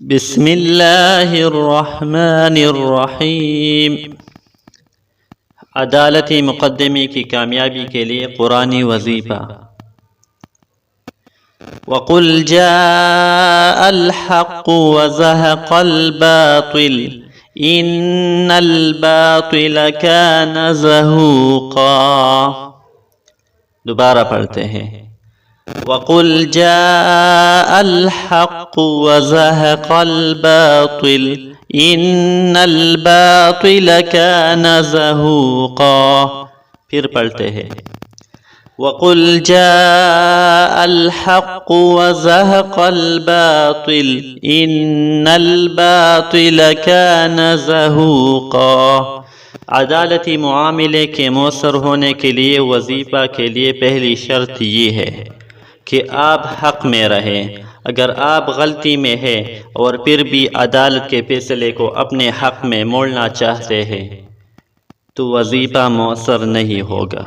بسم اللہ الرحمن الرحیم۔ عدالتی مقدمے کی کامیابی کے لیے قرآنی وظیفہ۔ وَقُلْ جَاءَ الْحَقُّ وَزَهَقَ الْبَاطِلُ إِنَّ الْبَاطِلَ كَانَ زَهُوقًا۔ دوبارہ پڑھتے ہیں۔ وَقُلْ جَاءَ الْحَقُّ وَزَهَقَ الْبَاطِلُ إِنَّ الْبَاطِلَ كَانَ زَهُوقًا۔ پھر پڑھتے ہیں۔ وَقُلْ جَاءَ الْحَقُّ وَزَهَقَ الْبَاطِلُ إِنَّ الْبَاطِلَ كَانَ زَهُوقًا۔ عدالتی معاملے کے مؤثر ہونے کے لیے وظیفہ کے لیے پہلی شرط یہ ہے کہ آپ حق میں رہیں۔ اگر آپ غلطی میں ہیں اور پھر بھی عدالت کے فیصلے کو اپنے حق میں موڑنا چاہتے ہیں تو وظیفہ مؤثر نہیں ہوگا۔